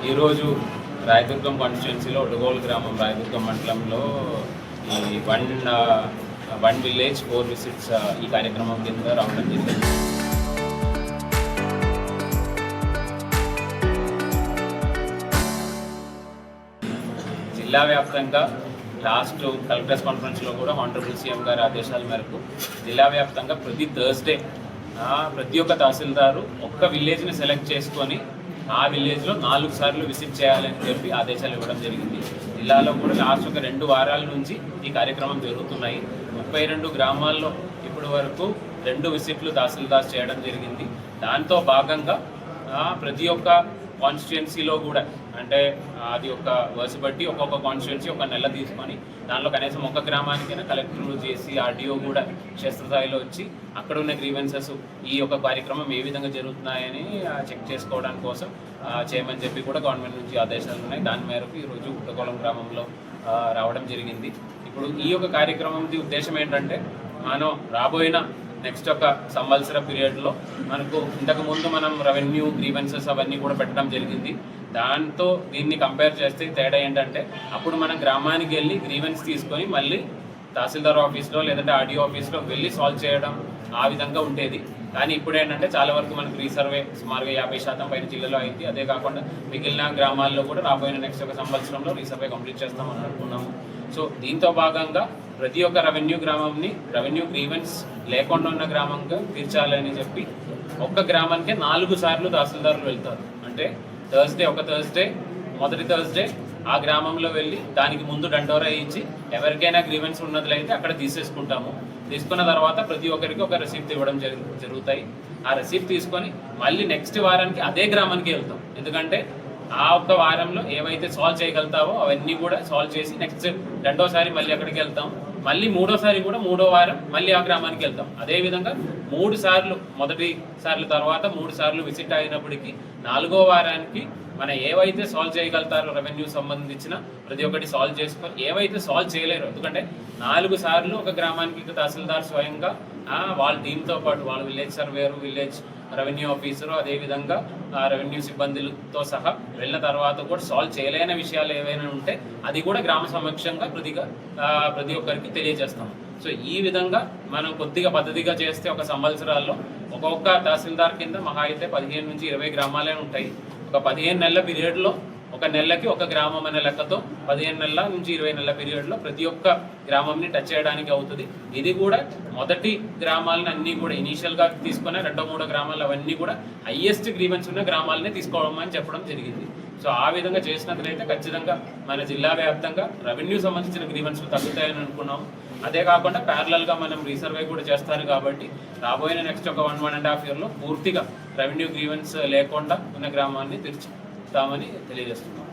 ఈరోజు రాయదుర్గం కాన్స్టిట్యున్సీలో ఒడుగోలు గ్రామం రాయదుర్గం మండలంలో ఈ వన్ విలేజ్ 4 విజిట్స్ ఈ కార్యక్రమం కింద రావడం జరిగింది. జిల్లా వ్యాప్తంగా లాస్ట్ కలెక్టర్స్ కాన్ఫరెన్స్లో కూడా ఆనరబుల్ సీఎం గారి ఆదేశాల మేరకు జిల్లా వ్యాప్తంగా ప్రతి థర్స్డే ప్రతి ఒక్క తహసీల్దారు ఒక్క విలేజ్ని సెలెక్ట్ చేసుకొని ఆ విలేజ్లో 4 సార్లు విజిట్ చేయాలని చెప్పి ఆదేశాలు ఇవ్వడం జరిగింది. జిల్లాలో కూడా లాస్ట్ ఒక 2 వారాల నుంచి ఈ కార్యక్రమం జరుగుతున్నాయి. 32 గ్రామాల్లో ఇప్పటి వరకు 2 విజిట్లు తహసీల్దార్ చేయడం జరిగింది. దాంతో భాగంగా ప్రతి ఒక్క కాన్స్టిట్యుయెన్సీలో కూడా అంటే అది ఒక వర్స్ బట్టి ఒక్కొక్క కాన్స్టిట్యుయెన్సీ ఒక నెల తీసుకొని దానిలో కనీసం ఒక గ్రామానికైనా కలెక్టర్లు చేసి ఆర్డీఓ కూడా క్షేత్రస్థాయిలో వచ్చి అక్కడ ఉన్న గ్రీవెన్సెస్ ఈ యొక్క కార్యక్రమం ఏ విధంగా జరుగుతున్నాయని చెక్ చేసుకోవడం కోసం చేయమని చెప్పి కూడా గవర్నమెంట్ నుంచి ఆదేశాలు ఉన్నాయి. దాని మేరకు ఈరోజు ఉట్టకోలం గ్రామంలో రావడం జరిగింది. ఇప్పుడు ఈ యొక్క కార్యక్రమం ఉద్దేశం ఏంటంటే మనం రాబోయిన నెక్స్ట్ ఒక సంవత్సర పీరియడ్లో మనకు ఇంతకుముందు మనం రెవెన్యూ గ్రీవెన్సెస్ అవన్నీ కూడా పెట్టడం జరిగింది. దాంతో దీన్ని కంపేర్ చేస్తే తేడా ఏంటంటే అప్పుడు మనం గ్రామానికి వెళ్ళి గ్రీవెన్స్ తీసుకొని మళ్ళీ తహసీల్దార్ ఆఫీస్లో లేదంటే ఆర్డీఓ ఆఫీస్లో వెళ్ళి సాల్వ్ చేయడం ఆ విధంగా ఉండేది. కానీ ఇప్పుడు ఏంటంటే చాలా వరకు మనకు రీసర్వే సుమారుగా 50% పైన జిల్లాలో అయింది. అదే కాకుండా మిగిలిన గ్రామాల్లో కూడా రాబోయిన నెక్స్ట్ ఒక సంవత్సరంలో రీసర్వే కంప్లీట్ చేస్తామని అనుకున్నాము. సో దీంతో భాగంగా ప్రతి ఒక్క రెవెన్యూ గ్రామంని రెవెన్యూ గ్రీవెన్స్ లేకుండా ఉన్న గ్రామంగా తీర్చాలని చెప్పి ఒక్క గ్రామానికి 4 సార్లు తహసీల్దారులు వెళ్తారు. అంటే థర్స్డే మొదటి థర్స్డే ఆ గ్రామంలో వెళ్ళి దానికి ముందు దండోరా ఇచ్చి ఎవరికైనా గ్రీవెన్స్ ఉన్నట్లయితే అక్కడ తీసేసుకుంటాము. తీసుకున్న తర్వాత ప్రతి ఒక్కరికి ఒక రెసిప్ట్ ఇవ్వడం జరుగుతాయి. ఆ రెసిప్ట్ తీసుకొని మళ్ళీ నెక్స్ట్ వారానికి అదే గ్రామానికి వెళ్తాం. ఎందుకంటే ఆ ఒక్క వారంలో ఏవైతే సాల్వ్ చేయగలుగుతావో అవన్నీ కూడా సాల్వ్ చేసి నెక్స్ట్ 2వ సారి మళ్ళీ అక్కడికి వెళ్తాం. మళ్ళీ 3వ సారి కూడా 3వ వారం మళ్ళీ ఆ గ్రామానికి వెళ్తాం. అదేవిధంగా 3 సార్లు మొదటి సార్లు తర్వాత 3 సార్లు విజిట్ అయినప్పటికీ 4వ వారానికి మనం ఏవైతే సాల్వ్ చేయగలుగుతారో రెవెన్యూ సంబంధించిన ప్రతి ఒక్కటి సాల్వ్ చేసుకొని ఏవైతే సాల్వ్ చేయలేరు, ఎందుకంటే 4 సార్లు ఒక గ్రామానికి తహసీల్దార్ స్వయంగా వాళ్ళ టీంతో పాటు వాళ్ళ village surveyor, village revenue officer, అదేవిధంగా రెవెన్యూ సిబ్బందులతో సహా వెళ్ళిన తర్వాత కూడా సాల్వ్ చేయలేని విషయాలు ఏవైనా ఉంటే అది కూడా గ్రామ సమక్షంగా ప్రతి ఒక్కరికి తెలియజేస్తాం. సో ఈ విధంగా మనం కొద్దిగా పద్ధతిగా చేస్తే ఒక సంవత్సరాల్లో ఒక్కొక్క తహసీల్దార్ కింద మహా అయితే 15 నుంచి 20 గ్రామాలే ఉంటాయి. ఒక 15 నెలల పీరియడ్లో ఒక నెలకి ఒక గ్రామం అనే లెక్కతో 15 నెలల నుంచి 20 నెలల పీరియడ్లో ప్రతి ఒక్క గ్రామంని టచ్ చేయడానికి అవుతుంది. ఇది కూడా మొదటి గ్రామాలను అన్నీ కూడా ఇనీషియల్గా తీసుకున్న 2-3 గ్రామాలు అవన్నీ కూడా హైయెస్ట్ గ్రీవెన్స్ ఉన్న గ్రామాలనే తీసుకోవడం చెప్పడం జరిగింది. సో ఆ విధంగా చేసినట్లయితే ఖచ్చితంగా మన జిల్లా వ్యాప్తంగా రెవెన్యూ సంబంధించిన గ్రీవెన్స్లు తగ్గుతాయని అనుకున్నాము. అదే కాకుండా ప్యారలల్గా మనం రీసర్వే కూడా చేస్తారు కాబట్టి రాబోయే నెక్స్ట్ ఒక 1.5 ఇయర్లో పూర్తిగా రెవెన్యూ గ్రీవెన్స్ లేకుండా ఉన్న గ్రామాన్ని తీర్చుతామని తెలియజేస్తున్నాం.